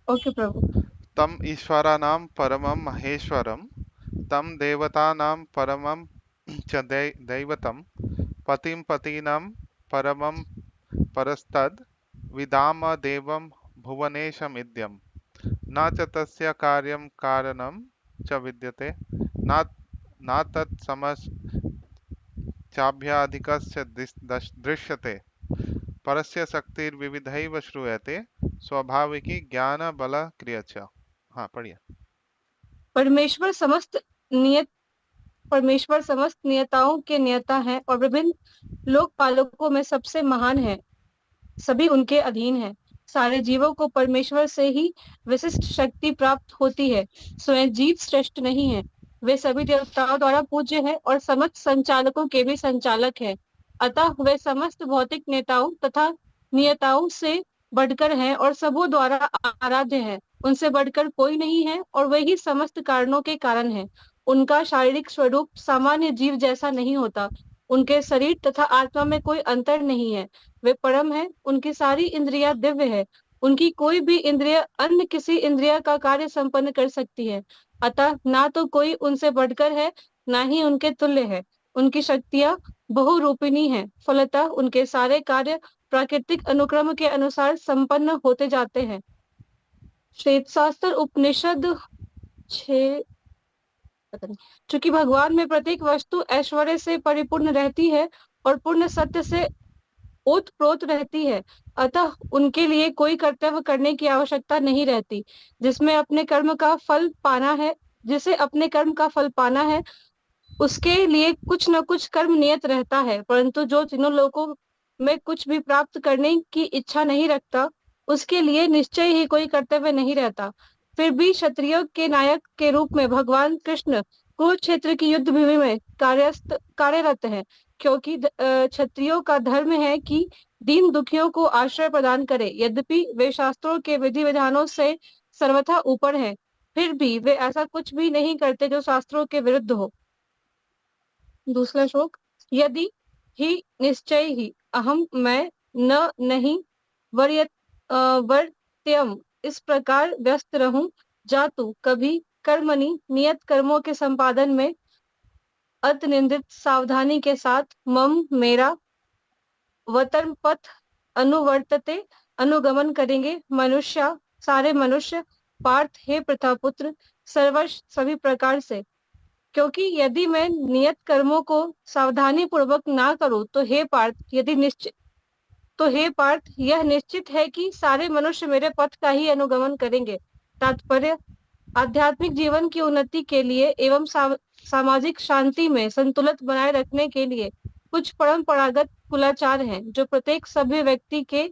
Okay प्रभु। तम ईश्वराणां परमं महेश्वरं तं देवतानां परमं च दैवतं पतिं पतीनां परमं परस्तद् विदाम देवं भुवनेशमिद्यं न च तस्य कार्यं कारणं च विद्यते न न तत् चाभ्याधिकस्य दृश्यते परस्य शक्तिर्विविधैव श्रूयते स्वाभाविकी ज्ञान बल क्रिया च। हाँ पढ़िए। परमेश्वर समस्त नियत परमेश्वर समस्त नियताओं के नियता है और विभिन्न लोकपालकों में सबसे महान है। सभी उनके अधीन है। सारे जीवों को परमेश्वर से ही विशिष्ट शक्ति प्राप्त होती है। स्वयं जीव श्रेष्ठ नहीं है। वे सभी देवताओं द्वारा पूज्य है और समस्त संचालकों के भी संचालक है। अतः वे समस्त भौतिक नेताओं तथा नियताओं से बढ़कर हैं और सबों द्वारा आराध्य है। उनसे बढ़कर कोई नहीं है और वे ही समस्त कारणों के कारण है। उनका शारीरिक स्वरूप सामान्य जीव जैसा नहीं होता। उनके शरीर तथा आत्मा में कोई अंतर नहीं है। वे परम है। उनकी सारी इंद्रियां दिव्य है। उनकी कोई भी इंद्रिय अन्य किसी इंद्रिय का कार्य संपन्न कर सकती है। अतः ना तो कोई उनसे बढ़कर है, ना ही उनके तुल्य है। उनकी शक्तियां बहुरूपिणी हैं। फलतः उनके सारे कार्य प्राकृतिक अनुक्रम के अनुसार संपन्न होते जाते हैं। श्वेत शास्त्र उपनिषद 6। पता नहीं। चूंकि भगवान में प्रत्येक वस्तु ऐश्वर्य से परिपूर्ण रहती है और पूर्ण सत्य से ओतप्रोत रहती है, अतः उनके लिए कोई कर्तव्य करने की आवश्यकता नहीं रहती। जिसमें अपने कर्म का फल पाना है जिसे अपने कर्म का फल पाना है, उसके लिए कुछ न कुछ कर्म नियत रहता है। परंतु जो तीनों लोकों में कुछ भी प्राप्त करने की इच्छा नहीं रखता, उसके लिए निश्चय ही कोई कर्तव्य नहीं रहता। फिर भी क्षत्रियो के नायक के रूप में भगवान कृष्ण कुरुक्षेत्र की युद्ध भूमि में कार्यरत है। क्योंकि क्षत्रियो का धर्म है कि दीन दुखियों को आश्रय प्रदान करे। यद्यपि वे शास्त्रों के विधि विधानों से सर्वथा ऊपर है, फिर भी वे ऐसा कुछ भी नहीं करते जो शास्त्रों के विरुद्ध हो। दूसरा श्लोक। यदि ही निश्चय ही अहम मैं न नहीं वर्य वर्त्यम, इस प्रकार व्यस्त रहूं जातु कभी कर्मणि नियत कर्मों के संपादन में अतिनिंदित सावधानी के साथ मम मेरा वतन पथ अनुवर्तते अनुगमन करेंगे मनुष्य, सारे मनुष्य। पार्थ हे प्रथापुत्र, सर्वश सभी प्रकार से। क्योंकि यदि मैं नियत कर्मों को सावधानी पूर्वक ना करूं तो हे पार्थ यह निश्चित है कि सारे मनुष्य मेरे पथ का ही अनुगमन करेंगे। तात्पर्य। आध्यात्मिक जीवन की उन्नति के लिए एवं सामाजिक शांति में संतुलित बनाए रखने के लिए कुछ परंपरागत कुलाचार हैं जो प्रत्येक सभ्य व्यक्ति के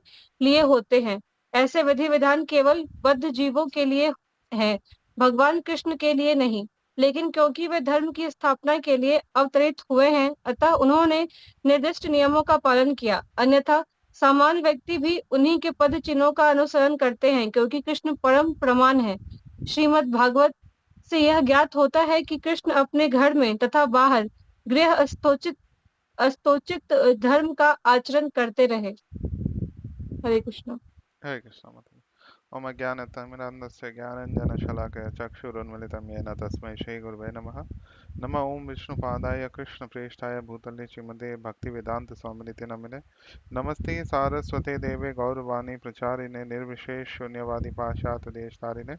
लिए होते हैं। ऐसे विधि विधान केवल बद्ध जीवों के लिए हैं, भगवान कृष्ण के लिए नहीं। लेकिन क्योंकि वे धर्म की स्थापना के लिए अवतरित हुए हैं, अतः उन्होंने निर्दिष्ट नियमों का पालन किया। अन्यथा सामान्य व्यक्ति भी उन्हीं के पद चिन्हों का अनुसरण करते हैं, क्योंकि कृष्ण परम प्रमाण है। श्रीमद् भागवत से यह ज्ञात होता है कि कृष्ण अपने घर में तथा बाहर गृह अस्तोचित धर्म का आचरण करते रहे। हरे कृष्ण। हरे कृष्ण माता। ओम अज्ञानतिमिरान्धस्य ज्ञानाञ्जनशलाकया चक्षुरुन्मिलितं येन तस्मै श्रीगुरवे नमः। नमः ओं विष्णुपादाय कृष्णप्रेष्ठाय भूतले श्रीमते भक्तिवेदान्तस्वामिनिति नमिने। नमस्ते सारस्वते देवे गौरवाणी प्रचारिणे निर्विशेष शून्यवादी पाश्चात्यदेशतारिणे।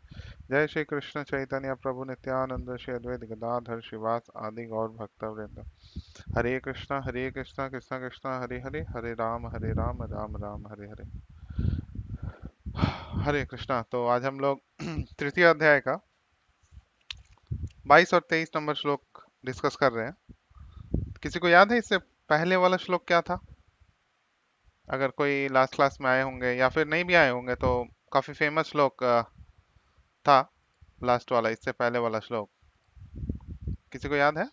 जय श्री कृष्ण चैतन्य प्रभु नित्यानंद श्री अद्वैत गदाधर श्रीवास आदि गौर भक्तवृंद। हरे कृष्णा कृष्णा कृष्णा हरे हरे, हरे राम राम राम हरे हरे। हरे कृष्णा। तो आज हम लोग तृतीय अध्याय का 22 और 23 नंबर श्लोक डिस्कस कर रहे हैं। किसी को याद है इससे पहले वाला श्लोक क्या था? अगर कोई लास्ट क्लास में आए होंगे या फिर नहीं भी आए होंगे तो काफी फेमस श्लोक था लास्ट वाला, इससे पहले वाला श्लोक। किसी को याद है?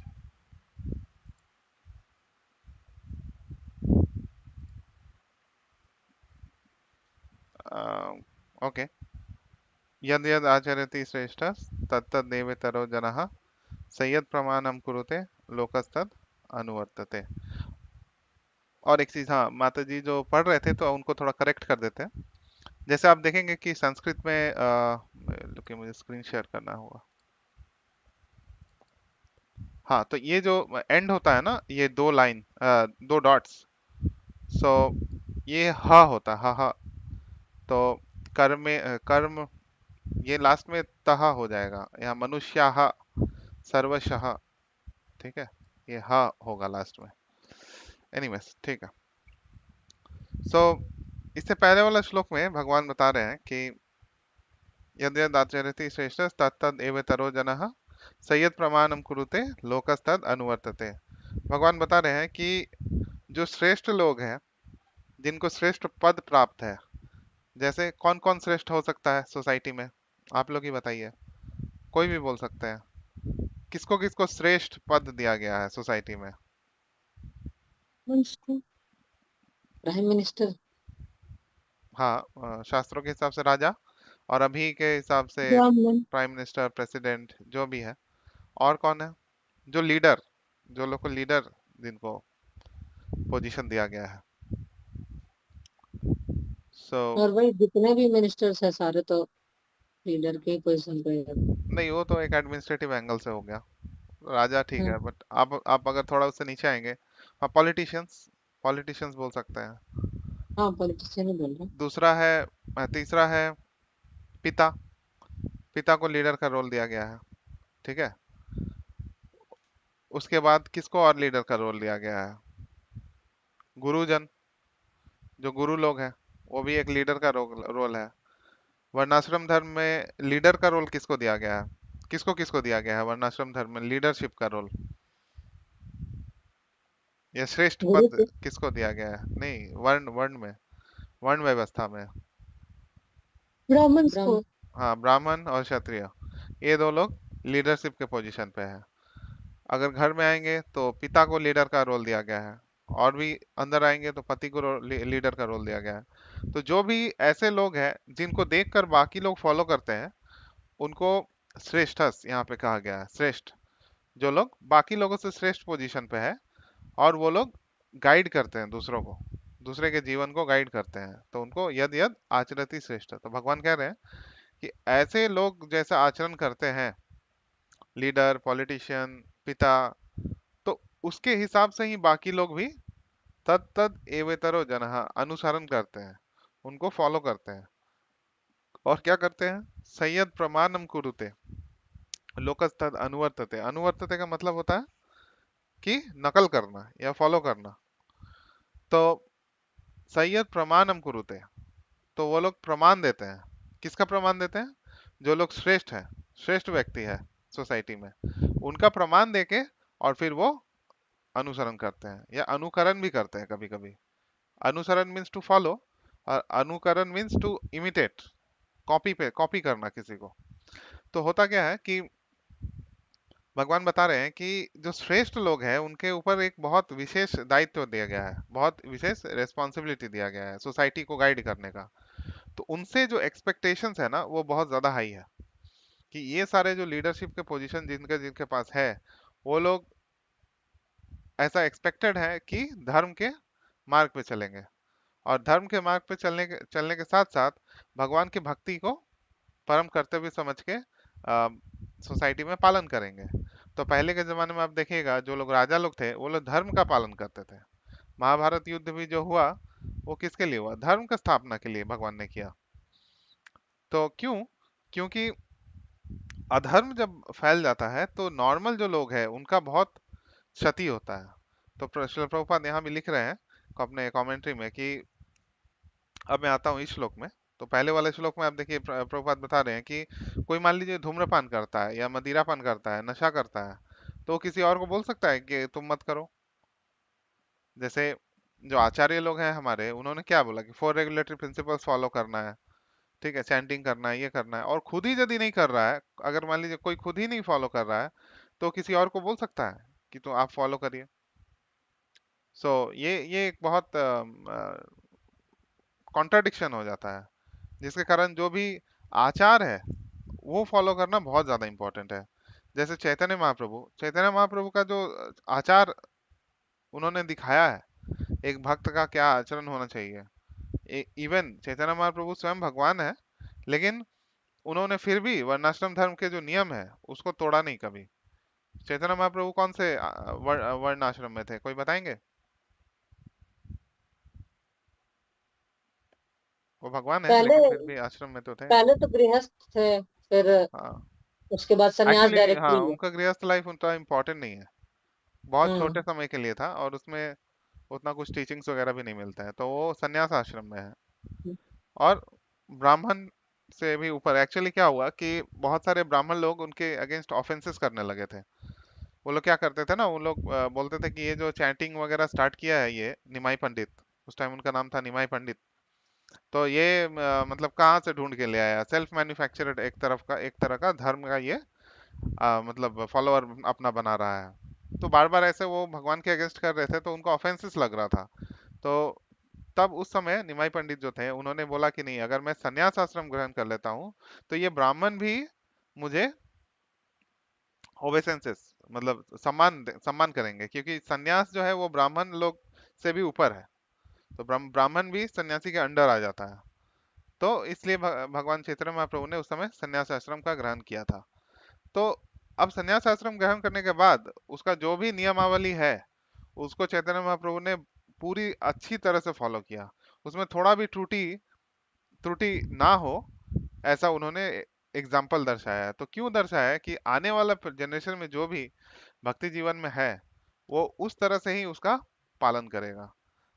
ओके। यद यद आचरति श्रेष्ठ तत्तदेवेतरो जनः संयत प्रमाणम कुरुते लोकस्तद अनुवर्तते। और एक चीज, हाँ, माता जी जो पढ़ रहे थे तो उनको थोड़ा करेक्ट कर देते हैं। जैसे आप देखेंगे कि संस्कृत में रुकिए मुझे स्क्रीन शेयर करना होगा। हाँ, तो ये जो एंड होता है ना, ये दो लाइन, दो डॉट्स, सो ये ह होता है, ह ह। तो कर्म में कर्म, ये लास्ट में तह हो जाएगा, यहाँ मनुष्याः सर्वशः, ठीक है, ये ह होगा लास्ट में। एनीवेज, ठीक है। सो इससे पहले वाला श्लोक में भगवान बता रहे हैं कि यद यद आचरति श्रेष्ठ तत्तद एव तरो जनः संयत प्रमाणम कुरुते लोकस्तद अनुवर्तते। भगवान बता रहे हैं कि जो श्रेष्ठ लोग हैं, जिनको श्रेष्ठ पद प्राप्त है, जैसे कौन कौन श्रेष्ठ हो सकता है सोसाइटी में, आप लोग ही बताइए। कोई भी बोल सकते हैं। किसको किसको श्रेष्ठ पद दिया गया है सोसाइटी में? मिनिस्टर, प्राइम मिनिस्टर, हाँ, शास्त्रों के हिसाब से राजा, और अभी के हिसाब से ब्राह्मण। प्राइम मिनिस्टर, प्रेसिडेंट, जो भी है। और कौन है? जो लीडर, जो लोग को लीडर, जिनको पोजीशन दिया गया है। सो और भाई जितने भी मिनिस्टर्स है सारे तो लीडर के पोजीशन पे है। नहीं, वो तो एक एडमिनिस्ट्रेटिव एंगल से हो गया। राजा ठीक है, हाँ। बट आप अगर थोड़ा उससे नीचे आएंगे, हाँ, पॉलिटिशियंस, पॉलिटिशियंस बोल सकते हैं। हाँ, पॉलिटिशियन ही बोल रहे हैं। दूसरा है, तीसरा है पिता। पिता को लीडर का रोल दिया गया है, ठीक है। उसके बाद किसको और लीडर का रोल दिया गया है? गुरुजन, जो गुरु लोग हैं, वो भी एक लीडर का रोल है। वर्णाश्रम धर्म में लीडर का रोल किसको दिया गया है? किसको किसको दिया गया है वर्णाश्रम धर्म में लीडरशिप का रोल, या श्रेष्ठ गुरु पद को। किसको दिया गया है? नहीं, वर्ण वर्ण में, वर्ण व्यवस्था में। ब्राह्मण्स को। ब्राह्मण। हाँ, ब्राह्मण और क्षत्रिय, ये दो लोग लीडरशिप के पोजीशन पे है। अगर घर में आएंगे तो पिता को लीडर का रोल दिया गया है, और भी अंदर आएंगे तो पति को लीडर का रोल दिया गया है। तो जो भी ऐसे लोग हैं जिनको देखकर बाकी लोग फॉलो करते हैं, उनको श्रेष्ठस यहाँ पे कहा गया है, श्रेष्ठ। जो लोग बाकी लोगों से श्रेष्ठ पोजीशन पे है, और वो लोग गाइड करते हैं दूसरों को, दूसरे के जीवन को गाइड करते हैं, तो उनको यद यद आचरति श्रेष्ठ। तो भगवान कह रहे हैं कि ऐसे लोग जैसा आचरण करते हैं, लीडर, पॉलिटिशियन, पिता, तो उसके हिसाब से ही बाकी लोग भी तद तद एवेतरो जनः अनुसरण करते हैं, उनको फॉलो करते हैं। और क्या करते हैं? संयत प्रमाणम कुरुते लोकस्तद अनुवर्तते। अनुवर्तते का मतलब होता है कि नकल करना या फॉलो करना। तो संयत प्रमाणम कुरुते, तो वो लोग प्रमाण देते हैं। किसका प्रमाण देते हैं? जो लोग श्रेष्ठ है, श्रेष्ठ व्यक्ति है सोसाइटी में, उनका प्रमाण देके, और फिर वो अनुसरण करते हैं या अनुकरण भी करते हैं कभी कभी। अनुसरण मीन्स टू फॉलो, और अनुकरण मीन्स टू इमिटेट, कॉपी पे कॉपी करना किसी को। तो होता क्या है कि भगवान बता रहे हैं कि जो श्रेष्ठ लोग हैं उनके ऊपर एक बहुत विशेष दायित्व दिया गया है, बहुत विशेष रेस्पॉन्सिबिलिटी दिया गया है सोसाइटी को गाइड करने का। तो उनसे जो एक्सपेक्टेशंस है ना, वो बहुत ज्यादा हाई है, कि ये सारे जो लीडरशिप के पोजीशन जिनके जिनके पास है, वो लोग, ऐसा एक्सपेक्टेड है कि धर्म के मार्ग पे चलेंगे, और धर्म के मार्ग पे चलने के साथ साथ भगवान की भक्ति को परम कर्तव्य समझ के सोसाइटी में पालन करेंगे। तो पहले के जमाने में आप देखिएगा, जो लोग राजा लोग थे, वो लोग धर्म का पालन करते थे। महाभारत युद्ध भी जो हुआ, वो किसके लिए हुआ? धर्म का स्थापना के लिए भगवान ने किया। तो क्यों? क्योंकि अधर्म जब फैल जाता है तो नॉर्मल जो लोग हैं उनका बहुत क्षति होता है। तो श्रील प्रभुपाद यहाँ भी लिख रहे हैं अपने कमेंट्री में कि, अब मैं आता हूँ इस श्लोक में। तो पहले वाले श्लोक में आप देखिए, प्रभुपाद बता रहे हैं कि कोई मान लीजिए धूम्रपान करता है या मदिरापान करता है, नशा करता है, तो वो किसी और को बोल सकता है कि तुम मत करो? जैसे जो आचार्य लोग हैं हमारे, उन्होंने क्या बोला कि फोर रेगुलेटरी प्रिंसिपल्स फॉलो करना है, ठीक है, चैंटिंग करना है, ये करना है, और खुद ही यदि नहीं कर रहा है, अगर मान लीजिए कोई खुद ही नहीं फॉलो कर रहा है, तो किसी और को बोल सकता है कि तो आप फॉलो करिए? सो ये एक बहुत कॉन्ट्राडिक्शन हो जाता है, जिसके कारण जो भी आचार है वो फॉलो करना बहुत ज्यादा इंपॉर्टेंट है। जैसे चैतन्य महाप्रभु का जो आचार उन्होंने दिखाया है, एक भक्त का क्या आचरण होना चाहिए, इवन चैतन्य महाप्रभु स्वयं भगवान है, लेकिन उन्होंने फिर भी वर्णाश्रम धर्म के जो नियम है उसको तोड़ा नहीं कभी। चैतन्य महाप्रभु कौन से वर्ण आश्रम में थे, कोई बताएंगे? वो भगवान है पहले लेकिन फिर भी आश्रम में तो थे। पहले तो गृहस्थ थे, फिर हाँ, उसके बाद सन्यास एक्चुअली हाँ, डायरेक्टली लिया। उनका गृहस्थ लाइफ उनका इम्पोर्टेंट नहीं है, बहुत छोटे हम्म। समय के लिए था और उसमें उतना कुछ टीचिंग्स वगैरह भी नहीं मिलता है, तो वो सन्यास आश्रम में है। और ब्राह्मण से भी ऊपर एक्चुअली क्या हुआ कि बहुत सारे ब्राह्मण लोग उनके अगेंस्ट ऑफेंसेस करने लगे थे। वो लोग क्या करते थे ना, उन लोग बोलते थे कि ये जो चैंटिंग वगैरह स्टार्ट किया है ये निमाई पंडित, उस टाइम उनका नाम था निमाई पंडित, तो ये मतलब कहाँ से ढूंढ के ले आया, सेल्फ मैन्युफैक्चर्ड एक तरह का धर्म का ये मतलब फॉलोअर अपना बना रहा है। तो बार बार ऐसे वो भगवान के अगेंस्ट कर रहे थे तो उनको ऑफेंसेस लग रहा था। तो तब उस समय निमाई पंडित जो थे उन्होंने बोला कि नहीं, अगर मैं संन्यास आश्रम ग्रहण कर लेता हूँ तो ये ब्राह्मण भी मुझे ओबेसेंसेस मतलब सम्मान करेंगे, क्योंकि सन्यास जो है वो ब्राह्मण लोग से भी ऊपर है, तो ब्राह्मण भी सन्यासी के अंडर आ जाता है। तो इसलिए भगवान चैतन्य महाप्रभु ने उस समय सन्यास आश्रम का ग्रहण किया था। तो अब सन्यास आश्रम ग्रहण करने के बाद उसका जो भी नियमावली है उसको चैतन्य महाप्रभु ने पूरी अच्छी तरह से फॉलो किया। उसमें थोड़ा भी त्रुटि त्रुटि ना हो ऐसा उन्होंने एग्जाम्पल दर्शाया है। तो क्यों दर्शाया है कि आने वाला जनरेशन में जो भी भक्ति जीवन में है वो उस तरह से ही उसका पालन करेगा।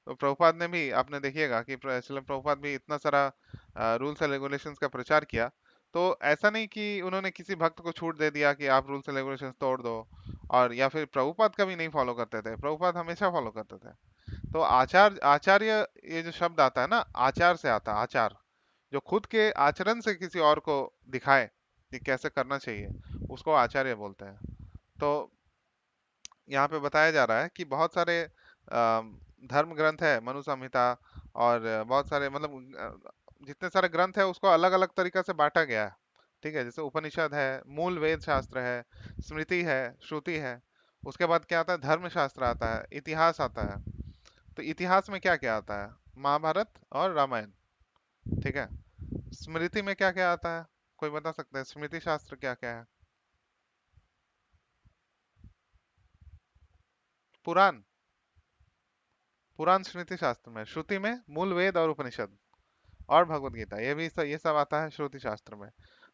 तो प्रभुपाद ने भी, आपने देखिएगा कि श्रील प्रभुपाद भी इतना सारा रूल्स एंड रेगुलेशंस का प्रचार किया, तो ऐसा नहीं कि उन्होंने किसी भक्त को छूट दे दिया कि आप रूल्स एंड रेगुलेशंस तोड़ दो, और या फिर प्रभुपाद कभी नहीं फॉलो करते थे, प्रभुपाद हमेशा फॉलो करते थे। तो आचार्य ये जो शब्द आता है ना, आचार से आता है, आचार जो खुद के आचरण से किसी और को दिखाए कि कैसे करना चाहिए उसको आचार्य बोलते हैं। तो यहाँ पे बताया जा रहा है कि बहुत सारे धर्म ग्रंथ है, मनु संहिता और बहुत सारे मतलब जितने सारे ग्रंथ है उसको अलग अलग तरीका से बांटा गया है। ठीक है, जैसे उपनिषद है, मूल वेद शास्त्र है, स्मृति है, श्रुति है, उसके बाद क्या आता है, धर्म शास्त्र आता है, इतिहास आता है। तो इतिहास में क्या क्या आता है, महाभारत और रामायण। ठीक है, स्मृति में क्या क्या आता है, कोई बता सकता है स्मृति शास्त्र क्या क्या है? पुराण, पुराण स्मृति शास्त्र में, श्रुति में मूल वेद और उपनिषद और भगवत गीता, ये सब आता है श्रुति शास्त्र में।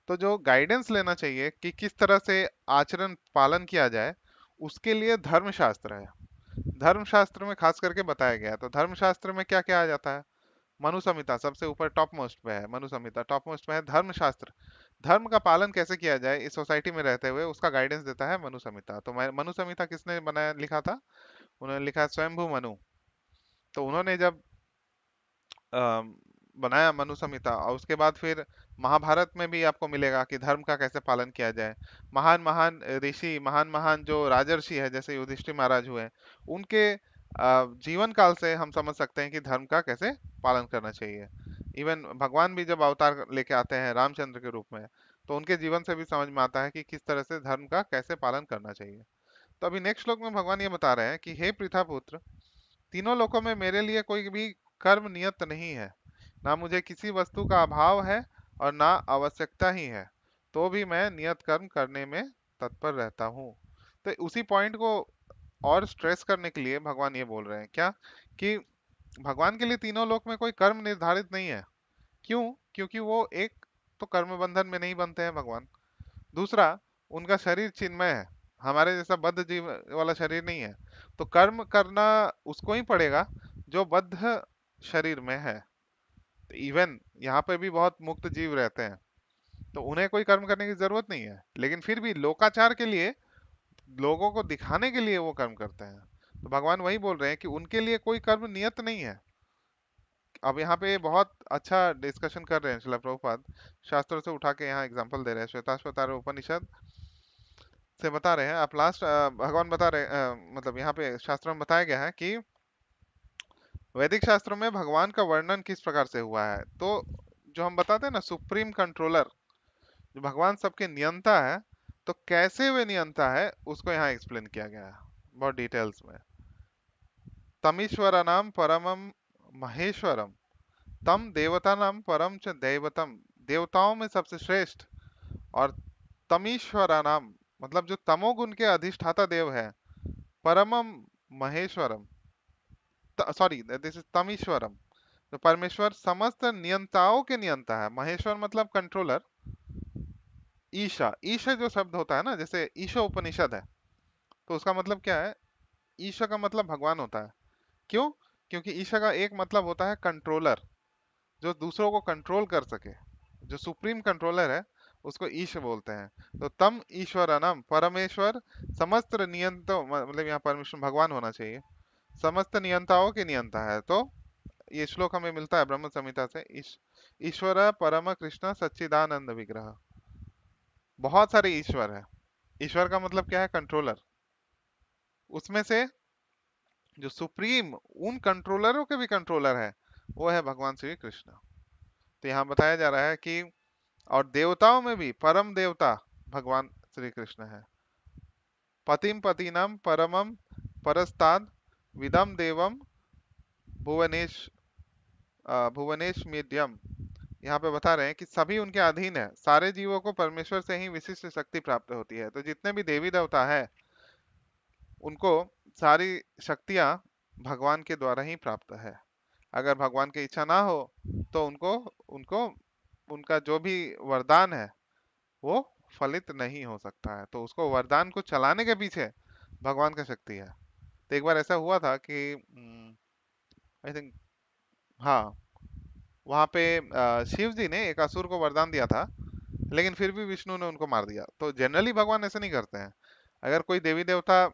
तो जो गाइडेंस लेना चाहिए कि किस तरह से आचरण पालन किया जाए उसके लिए धर्म शास्त्र है। धर्म शास्त्र में खास करके बताया गया है। तो धर्म शास्त्र में क्या क्या आ जाता है, मनु संहिता सबसे ऊपर टॉप मोस्ट पे है, मनु संहिता टॉप मोस्ट पे है। धर्म शास्त्र, धर्म का पालन कैसे किया जाए इस सोसाइटी में रहते हुए उसका गाइडेंस देता है मनु संहिता। तो मनु संहिता किसने बनाया, लिखा था? उन्होंने लिखा है स्वयंभू मनु। तो उन्होंने जब बनाया मनु संहिता, और उसके बाद फिर महाभारत में भी आपको मिलेगा कि धर्म का कैसे पालन किया जाए। महान महान ऋषि, महान महान जो राजर्षि है जैसे युधिष्ठिर महाराज हुए, उनके जीवन काल से हम समझ सकते हैं कि धर्म का कैसे पालन करना चाहिए। इवन भगवान भी जब अवतार लेके आते हैं रामचंद्र के रूप में, तो उनके जीवन से भी समझ में आता है कि किस तरह से धर्म का कैसे पालन करना चाहिए। तो अभी नेक्स्ट श्लोक में भगवान ये बता रहे हैं कि हे पृथा पुत्र, तीनों लोकों में मेरे लिए कोई भी कर्म नियत नहीं है, ना मुझे किसी वस्तु का अभाव है और ना आवश्यकता ही है, तो भी मैं नियत कर्म करने में तत्पर रहता हूँ। तो उसी पॉइंट को और स्ट्रेस करने के लिए भगवान ये बोल रहे हैं क्या, कि भगवान के लिए तीनों लोक में कोई कर्म निर्धारित नहीं है। क्यों? क्योंकि वो एक तो कर्म बंधन में नहीं बनते हैं भगवान, दूसरा उनका शरीर चिन्मय है, हमारे जैसा बद्ध जीव वाला शरीर नहीं है। तो कर्म करना उसको ही पड़ेगा जो बद्ध शरीर में है। तो इवन यहाँ पे भी बहुत मुक्त जीव रहते हैं, तो उन्हें कोई कर्म करने की जरूरत नहीं है, लेकिन फिर भी लोकाचार के लिए, लोगों को दिखाने के लिए वो कर्म करते हैं। तो भगवान वही बोल रहे हैं कि उनके लिए कोई कर्म नियत नहीं है। अब यहाँ पे बहुत अच्छा डिस्कशन कर रहे हैं श्रील प्रभुपाद, शास्त्रों से उठा के यहाँ एग्जांपल दे रहे हैं, श्वेताश्वतर उपनिषद से बता रहे हैं। आप लास्ट भगवान बता रहे मतलब यहाँ पे शास्त्रों में बताया गया है कि वैदिक शास्त्रों में भगवान का वर्णन किस प्रकार से हुआ है। तो जो हम बताते हैं ना सुप्रीम कंट्रोलर, जो भगवान सबके नियंता है, तो कैसे वे नियंता है उसको यहाँ एक्सप्लेन किया गया है बहुत डिटेल्स में। तमीश्वर नाम परमम महेश्वरम तम देवता नाम परम च दैवतम, देवताओं में सबसे श्रेष्ठ। और तमीश्वरा नाम, मतलब जो तमोगुण के अधिष्ठाता देव है, परमम महेश्वरम, सॉरी दिस इज तमीश्वरम, तो परमेश्वर समस्त नियंताओं के नियंता है। महेश्वर मतलब कंट्रोलर। ईशा, ईशा जो शब्द होता है ना, जैसे ईशा उपनिषद है, तो उसका मतलब क्या है? ईशा का मतलब भगवान होता है। क्यों? क्योंकि ईशा का एक मतलब होता है कंट्रोलर, जो दूसरों को कंट्रोल कर सके, जो सुप्रीम कंट्रोलर है, उसको ईश बोलते हैं। तो तम ईश्वरनम, परमेश्वर समस्त नियंता, मतलब यहाँ परमेश्वर भगवान होना चाहिए, समस्त नियंताओं के नियंता है। तो ये श्लोक हमें मिलता है ब्रह्म संहिता से। ईश्वर परम कृष्ण सच्चिदानंद विग्रह। बहुत सारे ईश्वर है। ईश्वर का मतलब क्या है? कंट्रोलर। उसमें से जो सुप्रीम, उन कंट्रोलरों के भी कंट्रोलर है, वो है भगवान श्री कृष्ण। तो यहाँ बताया जा रहा है कि और देवताओं में भी परम देवता भगवान श्री कृष्ण है। पतिम पतिनम परमम परस्ताद विदम देवम भुवनेश भुवनेश मीड्यम। यहाँ पे बता रहे हैं कि सभी उनके अधीन है। सारे जीवों को परमेश्वर से ही विशिष्ट शक्ति प्राप्त होती है। तो जितने भी देवी देवता है, उनको सारी शक्तियां भगवान के द्वारा ही प्राप्त है। अगर भगवान की इच्छा ना हो तो उनको उनको उनका जो भी वरदान है वो फलित नहीं हो सकता है। तो उसको वरदान को चलाने के पीछे भगवान का शक्ति है। तो एक बार ऐसा हुआ था कि आई थिंक, हाँ, वहां पे शिव जी ने एक असुर को वरदान दिया था, लेकिन फिर भी विष्णु ने उनको मार दिया। तो जनरली भगवान ऐसे नहीं करते हैं। अगर कोई देवी देवता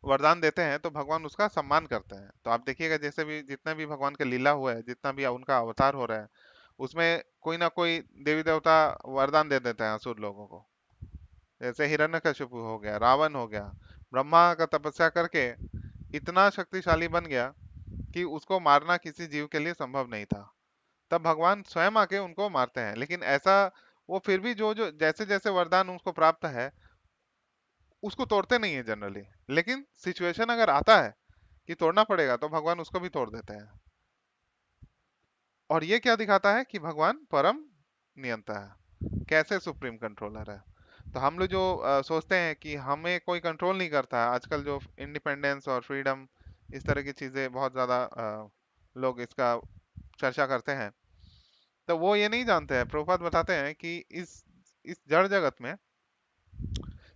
वरदान देते हैं तो भगवान उसका सम्मान करते हैं। तो आप देखिएगा, जैसे भी जितने भी भगवान के लीला हुआ है, जितना भी उनका अवतार हो रहा है, उसमें कोई ना कोई देवी देवता वरदान दे देते हैं असुर लोगों को। जैसे हिरण्यकशिपु हो गया, रावण हो गया, ब्रह्मा का तपस्या करके इतना शक्तिशाली बन गया कि उसको मारना किसी जीव के लिए संभव नहीं था। तब भगवान स्वयं आके उनको मारते हैं। लेकिन ऐसा, वो फिर भी जो जो जैसे जैसे वरदान उसको प्राप्त है, उसको तोड़ते नहीं है जनरली। लेकिन सिचुएशन अगर आता है कि तोड़ना पड़ेगा, तो भगवान उसको भी तोड़ देते हैं। और ये क्या दिखाता है? कि भगवान परम नियंता है, कैसे सुप्रीम कंट्रोलर है। तो हम लोग जो सोचते हैं कि हमें कोई कंट्रोल नहीं करता है, आजकल जो इंडिपेंडेंस और फ्रीडम, इस तरह की चीजें बहुत ज्यादा लोग इसका चर्चा करते हैं, तो वो ये नहीं जानते हैं। प्रभुपाद बताते हैं कि इस जड़ जगत में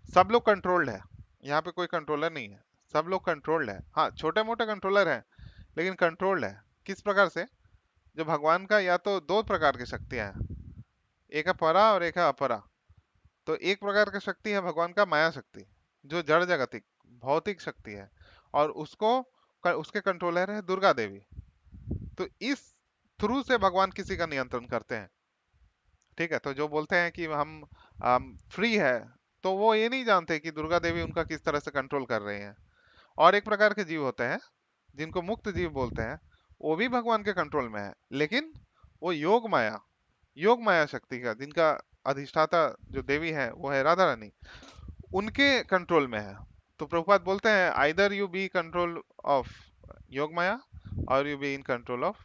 सब लोग कंट्रोल्ड है। यहाँ पे कोई कंट्रोलर नहीं है, सब लोग कंट्रोल्ड है। हाँ, छोटे मोटे कंट्रोलर हैं, लेकिन कंट्रोल्ड है। किस प्रकार से? जो भगवान का या तो दो प्रकार की शक्तियां हैं, एक है परा और एक है अपरा। तो एक प्रकार की शक्ति है भगवान का माया शक्ति, जो जड़ जगतिक भौतिक शक्ति है, और उसके कंट्रोलर है दुर्गा देवी। तो इस थ्रू से भगवान किसी का नियंत्रण करते हैं। ठीक है, तो जो बोलते हैं कि हम फ्री है, तो वो ये नहीं जानते कि दुर्गा देवी उनका किस तरह से कंट्रोल कर रही हैं। और एक प्रकार के जीव होते हैं जिनको मुक्त जीव बोलते हैं, वो भी भगवान के कंट्रोल में है, लेकिन वो योग माया शक्ति का, जिनका अधिष्ठाता जो देवी है वो है राधा रानी, उनके कंट्रोल में है। तो प्रभुपाद बोलते हैं, either you be control of Yogamaya और you be in control of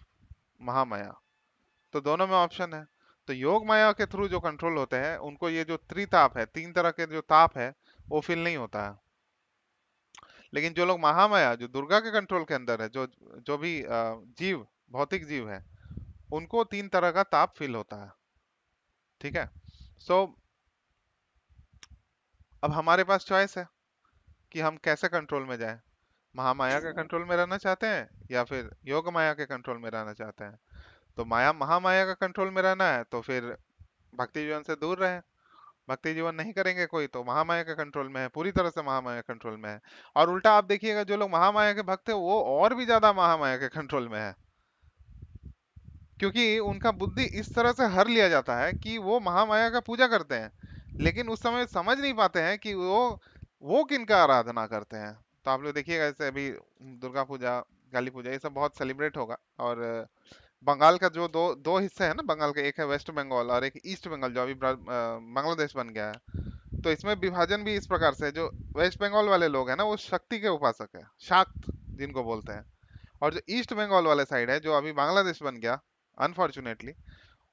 Mahamaya. तो दोनों में ऑप्शन है। तो योग माया के थ्रू जो कंट्रोल होते हैं, उनको ये जो त्रिताप है, तीन तरह के जो ताप है, वो फील नहीं होता है। लेकिन जो लोग महामाया, जो दुर्गा के कंट्रोल के अंदर है, जो जो भी जीव, भौतिक जीव है, उनको तीन तरह का ताप फील होता है। ठीक है। सो अब हमारे पास चॉइस है कि हम कैसे कंट्रोल में जाएं। महामाया के कंट्रोल में रहना चाहते हैं या फिर योग माया के कंट्रोल में रहना चाहते हैं। तो महामाया का कंट्रोल में रहना है तो फिर भक्ति जीवन से दूर रहें। भक्ति जीवन नहीं करेंगे कोई तो महामाया के कंट्रोल में है, पूरी तरह से महामाया कंट्रोल में है। और उल्टा आप देखिएगा, जो लोग महामाया के भक्त है, वो और भी ज्यादा महामाया के कंट्रोल में है, क्योंकि उनका बुद्धि इस तरह से हर लिया जाता है कि वो महामाया का पूजा करते हैं, लेकिन उस समय समझ नहीं पाते हैं कि वो किनका आराधना करते हैं। तो आप लोग देखिएगा, जैसे अभी दुर्गा पूजा, काली पूजा, ये सब बहुत सेलिब्रेट होगा। और बंगाल का जो दो दो हिस्से हैं ना बंगाल के, एक है वेस्ट बंगाल और एक ईस्ट बंगाल, जो अभी बांग्लादेश बन गया है। तो इसमें विभाजन भी इस प्रकार से है। जो वेस्ट बंगाल वाले लोग हैं ना, वो शक्ति के उपासक है, शाक्त जिनको बोलते हैं। और जो ईस्ट बंगाल वाले साइड है, जो अभी बांग्लादेश बन गया अनफॉर्चुनेटली,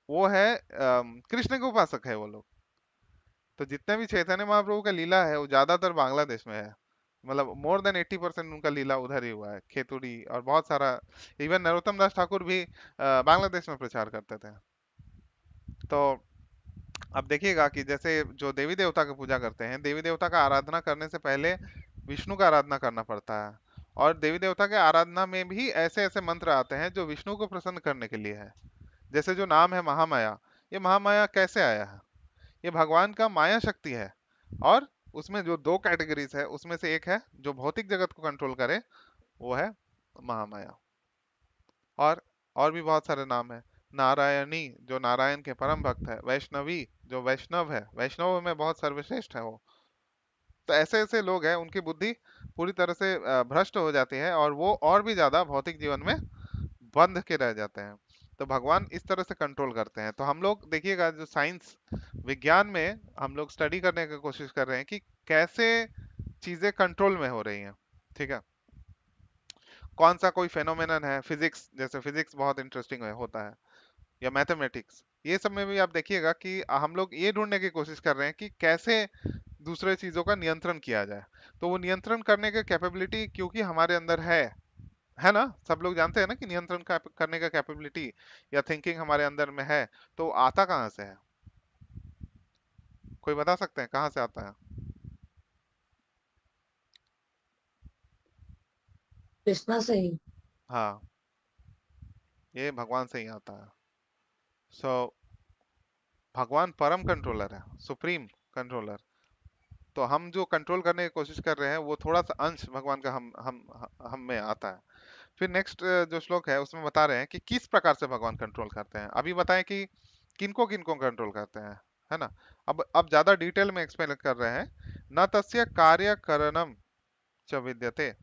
वो है कृष्ण के उपासक है वो लोग। तो जितने भी चैतन्य महाप्रभु का लीला है वो ज्यादातर बांग्लादेश में है। मतलब मोर देन 80% उनका लीला उधर ही हुआ है, खेतुड़ी और बहुत सारा। इवन नरोत्तम दास ठाकुर भी बांग्लादेश में प्रचार करते थे। तो अब देखिएगा कि जैसे जो देवी देवता की पूजा करते हैं, देवी देवता का आराधना करने से पहले विष्णु का आराधना करना पड़ता है। और देवी देवता के आराधना में भी ऐसे ऐसे मंत्र आते हैं जो विष्णु को प्रसन्न करने के लिए है। जैसे जो नाम है महामाया, ये महामाया कैसे आया है? ये भगवान का माया शक्ति है। और उसमें जो दो कैटेगरीज है, उसमें से एक है जो भौतिक जगत को कंट्रोल करे, वो है महामाया। और और भी बहुत सारे नाम है। नारायणी, जो नारायण के परम भक्त है। वैष्णवी, जो वैष्णव है, वैष्णव में बहुत सर्वश्रेष्ठ है वो। तो ऐसे ऐसे लोग हैं, उनकी बुद्धि पूरी तरह से भ्रष्ट हो जाती है और वो और भी ज्यादा भौतिक जीवन में बंध के रह जाते हैं। तो भगवान इस तरह से कंट्रोल करते हैं। तो हम लोग देखिएगा, जो साइंस विज्ञान में हम लोग स्टडी करने की कोशिश कर रहे हैं कि कैसे चीजें कंट्रोल में हो रही हैं। ठीक है, कौन सा कोई फेनोमेनन है, फिजिक्स, जैसे फिजिक्स बहुत इंटरेस्टिंग होता है, या मैथमेटिक्स, ये सब में भी आप देखिएगा कि हम लोग ये ढूंढने की कोशिश कर रहे हैं कि कैसे दूसरे चीजों का नियंत्रण किया जाए। तो वो नियंत्रण करने की कैपेबिलिटी क्योंकि हमारे अंदर है ना, सब लोग जानते हैं ना कि नियंत्रण करने का कैपेबिलिटी या थिंकिंग हमारे अंदर में है। तो आता कहाँ से है? कोई बता सकते हैं कहाँ से आता है? कृष्णा से ही। हाँ, ये भगवान से ही आता है। सो भगवान परम कंट्रोलर है, सुप्रीम कंट्रोलर। तो हम जो कंट्रोल करने की कोशिश कर रहे हैं वो थोड़ा सा अंश भगवान का हम में आता है। फिर नेक्स्ट जो श्लोक है उसमें बता रहे हैं कि किस प्रकार से भगवान कंट्रोल करते हैं। अभी बताएं कि किनको किनको कंट्रोल करते हैं, है ना। अब ज्यादा डिटेल में एक्सप्लेन कर रहे हैं। न तस्य कार्य करणम च विद्यते,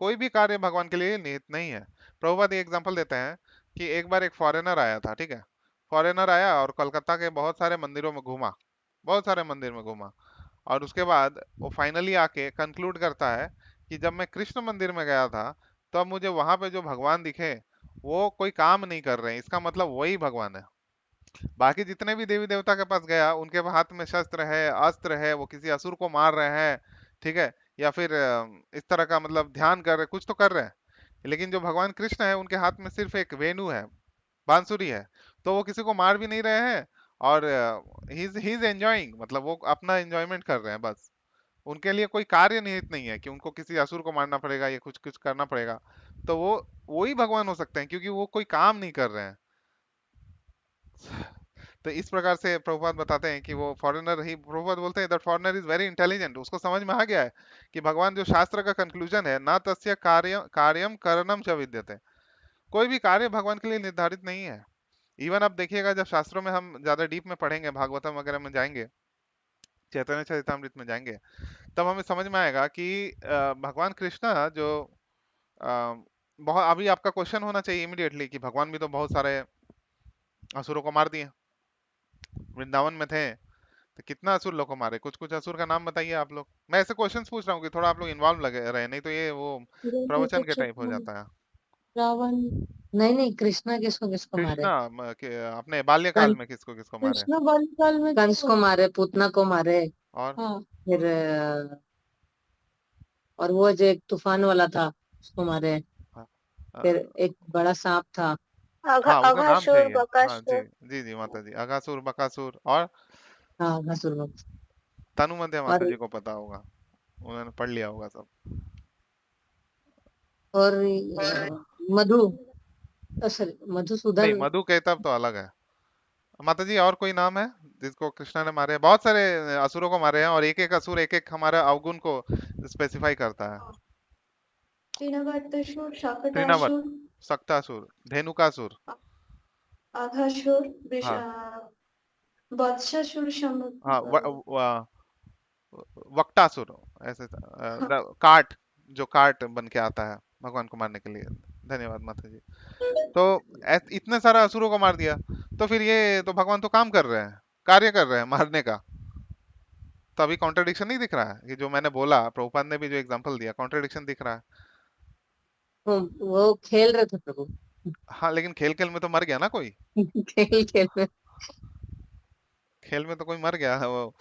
कोई भी कार्य भगवान के लिए निहित नहीं है। प्रभुपाद एग्जांपल देते हैं कि एक बार एक फॉरेनर आया था, ठीक है। फॉरेनर आया और कोलकाता के बहुत सारे मंदिरों में घूमा, बहुत सारे मंदिर में घूमा। और उसके बाद वो फाइनली आके कंक्लूड करता है कि जब मैं कृष्ण मंदिर में गया था, तो अब मुझे वहां पे जो भगवान दिखे वो कोई काम नहीं कर रहे हैं, इसका मतलब वही भगवान है। बाकी जितने भी देवी देवता के पास गया, उनके हाथ में शस्त्र है, अस्त्र है, वो किसी असुर को मार रहे हैं, ठीक है, या फिर इस तरह का मतलब ध्यान कर रहे, कुछ तो कर रहे हैं। लेकिन जो भगवान कृष्ण है उनके हाथ में सिर्फ एक वेणु है, बांसुरी है। तो वो किसी को मार भी नहीं रहे हैं और ही इज एंजॉयिंग, मतलब वो अपना एंजॉयमेंट कर रहे हैं बस। उनके लिए कोई कार्य निहित नहीं है कि उनको किसी असुर को मारना पड़ेगा या कुछ कुछ करना पड़ेगा। तो वो वही भगवान हो सकते हैं क्योंकि वो कोई काम नहीं कर रहे हैं। तो इस प्रकार से प्रभुपाद बताते हैं कि वो फॉरेनर ही, प्रभुपाद बोलते हैं that foreigner is very intelligent, उसको समझ में आ गया है कि भगवान जो शास्त्र का कंक्लूजन है, ना तस्य कार्यम करणम च विद्यते, कोई भी कार्य भगवान के लिए निर्धारित नहीं है। इवन आप देखिएगा जब शास्त्रों में हम ज्यादा डीप में पढ़ेंगे, भागवतम वगैरह में जाएंगे, चैतन्य चरितमृत में जाएंगे, तब हमें समझ में आएगा कि भगवान कृष्ण जो बहुत, अभी आपका क्वेश्चन होना चाहिए इमिडिएटली कि भगवान भी तो बहुत सारे असुरों को मार दिए, वृंदावन में थे तो कितना असुर लोग को मारे, कुछ कुछ असुर का नाम बताइए आप लोग। मैं ऐसे क्वेश्चंस पूछ रहा हूँ कि थोड़ा आप लोग इन्वॉल्व लगे रहे, नहीं तो ये वो प्रवचन के टाइप हो हिरण्यकश्यप, जाता है। रावण। नहीं नहीं, कृष्णा किसको किसको मारे? कृष्णा अपने बाल्यकाल कं, में किसको किसको मारे? कृष्ण बाल्यकाल में कंस को मारे, पूतना को मारे। और हाँ, फिर और वो जो एक तूफान वाला था उसको मारे। हाँ, फिर एक बड़ा सांप था। हाँ, वो तो नाम अघासुर चाहिए। हाँ जी, बकासुर। जी जी माता जी, अगासुर बकासुर। और हाँ, घसुरमुख। तनु मध्य और माता जी को पता होगा, उन्होंने पढ़ लिया होगा सब। और मधु, सॉरी, नहीं, मधुसूदन। मधु केतव तो अलग है। माता जी और कोई नाम है जिसको कृष्णा ने मारे? बहुत सारे असुरों को मारे हैं और एक एक असुर एक एक हमारा अवगुण को स्पेसिफाई करता है। तृणबद्धासुर, तृणावर्त, शाकटासुर, सक्तासुर, धेनुकासुर। अघासुर, हाँ वत्सासुर, हाँ, वक्टासुर, ऐसे काट, जो काट बन के आता है भगवान को मारने के लिए। धन्यवाद माता जी। तो इतने सारे असुरों को मार दिया, तो फिर ये तो भगवान तो काम कर रहे हैं, कार्य कर रहे हैं मारने का। तो अभी कॉन्ट्रडिक्शन नहीं दिख रहा है कि जो मैंने बोला, प्रभुपाद ने भी जो एग्जांपल दिया, कॉन्ट्रडिक्शन दिख रहा है। वो खेल रहे थे प्रभु। हाँ लेकिन खेल खेल में तो मर गया ना कोई। खेल खेल में खेल में तो कोई मर गया वो।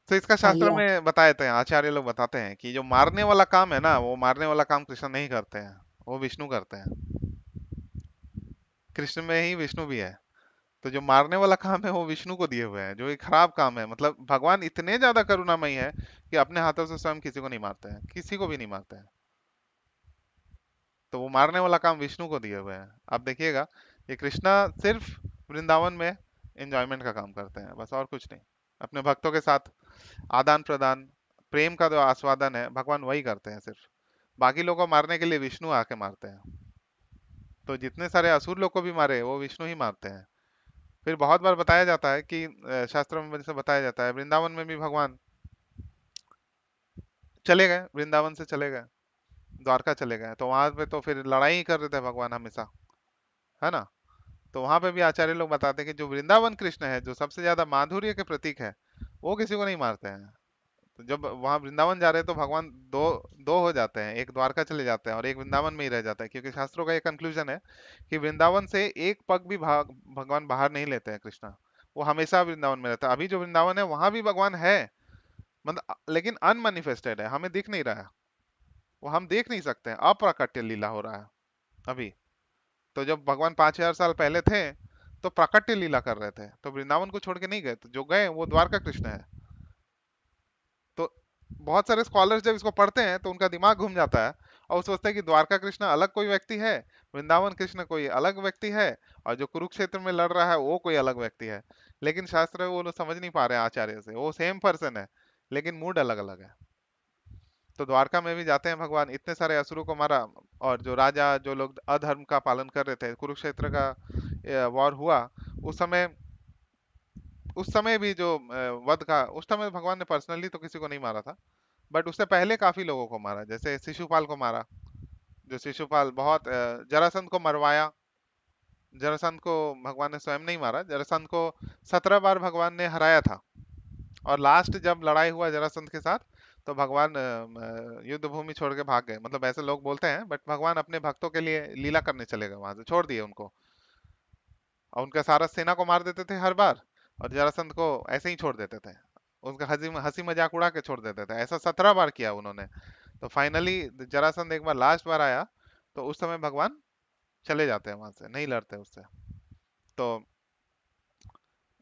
तो इसका खा शास्त्र लिया। में बताए थे, आचार्य लोग बताते हैं कि जो मारने वाला काम है ना, वो मारने वाला काम कृष्ण नहीं करते हैं, वो विष्णु करते हैं। कृष्ण में ही विष्णु भी है। तो जो मारने वाला काम है वो विष्णु को दिए हुए हैं, जो एक खराब काम है। मतलब भगवान इतने ज्यादा करुणामयी है कि अपने हाथों से स्वयं किसी को नहीं मारते हैं, किसी को भी नहीं मारते हैं। तो वो मारने वाला काम विष्णु को दिए हुए हैं। आप देखिएगा, ये कृष्णा सिर्फ वृंदावन में एंजॉयमेंट का काम करते हैं, बस और कुछ नहीं। अपने भक्तों के साथ आदान प्रदान, प्रेम का जो आस्वादन है, भगवान वही करते हैं सिर्फ। बाकी लोगों को मारने के लिए विष्णु आके मारते हैं। तो जितने सारे असुर लोग को भी मारे वो विष्णु ही मारते हैं। फिर बहुत बार बताया जाता है कि शास्त्रों में जैसे बताया जाता है, वृंदावन में भी भगवान चले गए, वृंदावन से चले गए, द्वारका चले गए, तो वहां पे तो फिर लड़ाई ही कर रहे थे भगवान हमेशा, है ना। तो वहां पे भी आचार्य लोग बताते हैं कि जो वृंदावन कृष्ण है, जो सबसे ज्यादा माधुर्य के प्रतीक है, वो किसी को नहीं मारते हैं। तो जब वहां वृंदावन जा रहे हैं तो भगवान दो दो हो जाते हैं, एक द्वारका चले जाते हैं और एक वृंदावन में ही रह जाता है, क्योंकि शास्त्रों का ये कंक्लूजन है कि वृंदावन से एक पग भी भगवान बाहर नहीं लेते हैं कृष्णा। वो हमेशा वृंदावन में रहता है। अभी जो वृंदावन है वहां भी भगवान है, मतलब लेकिन अनमैनिफेस्टेड है, हमें दिख नहीं रहा है। वो हम देख नहीं सकते हैं, अप्राकट्य लीला हो रहा है अभी। तो जब भगवान 5,000 साल पहले थे तो प्राकट्य लीला कर रहे थे, तो वृंदावन को छोड़ के नहीं गए, तो जो गए वो द्वारका कृष्ण है। तो बहुत सारे स्कॉलर्स जब इसको पढ़ते हैं तो उनका दिमाग घूम जाता है और वो सोचते हैं कि द्वारका कृष्ण अलग कोई व्यक्ति है, वृंदावन कृष्ण कोई अलग व्यक्ति है, और जो कुरुक्षेत्र में लड़ रहा है वो कोई अलग व्यक्ति है। लेकिन शास्त्र वो लोग समझ नहीं पा रहे हैं आचार्य से, वो सेम पर्सन है लेकिन मूड अलग अलग है। तो द्वारका में भी जाते हैं भगवान, इतने सारे असुरों को मारा। और जो राजा, जो लोग अधर्म का पालन कर रहे थे, कुरुक्षेत्र का वॉर हुआ, उस समय उस समय भी जो वध का, उस समय भगवान ने पर्सनली तो किसी को नहीं मारा था, बट उससे पहले काफी लोगों को मारा, जैसे शिशुपाल को मारा। जो शिशुपाल बहुत जरासंध को मरवाया। जरासंध को भगवान ने स्वयं नहीं मारा, जरासंध को 17 बार भगवान ने हराया था। और लास्ट जब लड़ाई हुआ जरासंध के साथ, तो भगवान युद्ध भूमि छोड़ के भाग गए। मतलब ऐसे लोग बोलते हैं, बट भगवान अपने भक्तों के लिए लीला करने चले गए, वहां से छोड़ दिए उनको। और उनका सारा सेना को मार देते थे हर बार, और जरासंध को ऐसे ही छोड़ देते थे, उसका हंसी हंसी मजाक उड़ा के छोड़ देते थे। ऐसा 17 बार किया उन्होंने। तो फाइनली जरासंध एक बार लास्ट बार आया, तो उस समय भगवान चले जाते हैं वहां से, नहीं लड़ते उससे। तो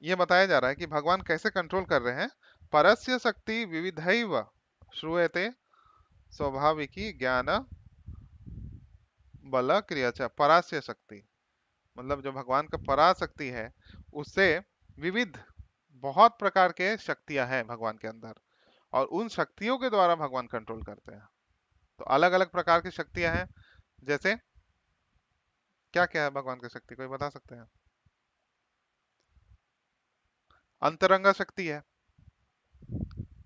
ये बताया जा रहा है कि भगवान कैसे कंट्रोल कर रहे हैं। परस्य शक्ति विविधैव श्रूयते स्वाभाविकी ज्ञान बल क्रिया। परास्य शक्ति मतलब जो भगवान का पराशक्ति है, उससे विविध बहुत प्रकार के शक्तियां हैं भगवान के अंदर, और उन शक्तियों के द्वारा भगवान कंट्रोल करते हैं। तो अलग अलग प्रकार की शक्तियां हैं, जैसे क्या क्या है भगवान की शक्ति, कोई बता सकते हैं? अंतरंगा शक्ति है,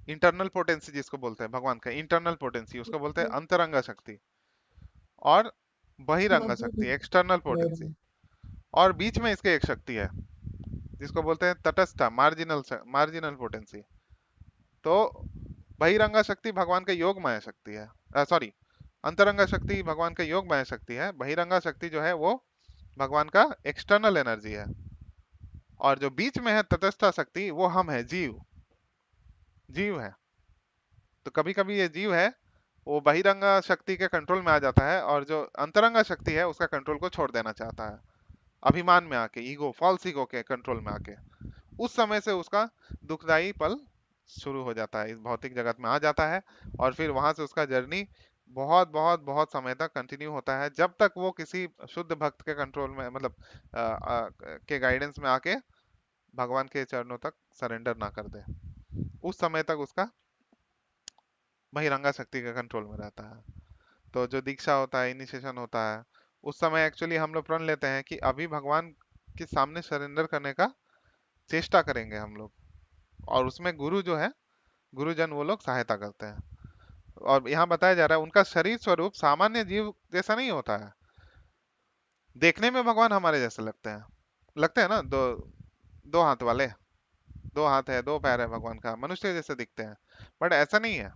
इंटरनल पोटेंसी जिसको बोलते हैं, भगवान का इंटरनल पोटेंसी उसको बोलते हैं अंतरंगा शक्ति। और बहिरंगा शक्ति एक्सटर्नल पोटेंसी। और बीच में इसके एक शक्ति है जिसको बोलते हैं तटस्थ मार्जिनल मार्जिनल पोटेंसी। तो बहिरंगा शक्ति भगवान का योग माया शक्ति है, सॉरी, अंतरंगा शक्ति भगवान का योग माया शक्ति है, बहिरंगा शक्ति जो है वो भगवान का एक्सटर्नल एनर्जी है। और जो बीच में है तटस्थ शक्ति, वो हम है, जीव, जीव है। तो कभी कभी ये जीव है वो बहिरंगा शक्ति के कंट्रोल में आ जाता है, और जो अंतरंगा शक्ति है उसका कंट्रोल को छोड़ देना चाहता है, अभिमान में आके, ईगो, फॉल्स ईगो के कंट्रोल में आके। उस समय से उसका दुखदाई पल शुरू हो जाता है, इस भौतिक जगत में आ जाता है। और फिर वहां से उसका जर्नी बहुत बहुत बहुत समय तक कंटिन्यू होता है, जब तक वो किसी शुद्ध भक्त के कंट्रोल में, मतलब के गाइडेंस में आके भगवान के चरणों तक सरेंडर ना कर दे। उस समय तक उसका बहिरंगा शक्ति के कंट्रोल में रहता है। तो जो दीक्षा होता है, इनिशिएशन होता है, उस समय एक्चुअली हम लोग प्रण लेते हैं कि अभी भगवान के सामने सरेंडर करने का चेष्टा करेंगे हम लोग। और उसमें गुरु जो है, गुरुजन, वो लोग सहायता करते हैं। और यहाँ बताया जा रहा है उनका शरीर स्वरूप सामान्य जीव जैसा नहीं होता है। देखने में भगवान हमारे जैसे लगते हैं, लगते हैं ना, दो दो हाथ वाले, दो हाथ है, दो पैर है भगवान का, मनुष्य जैसे दिखते हैं, बट ऐसा नहीं है।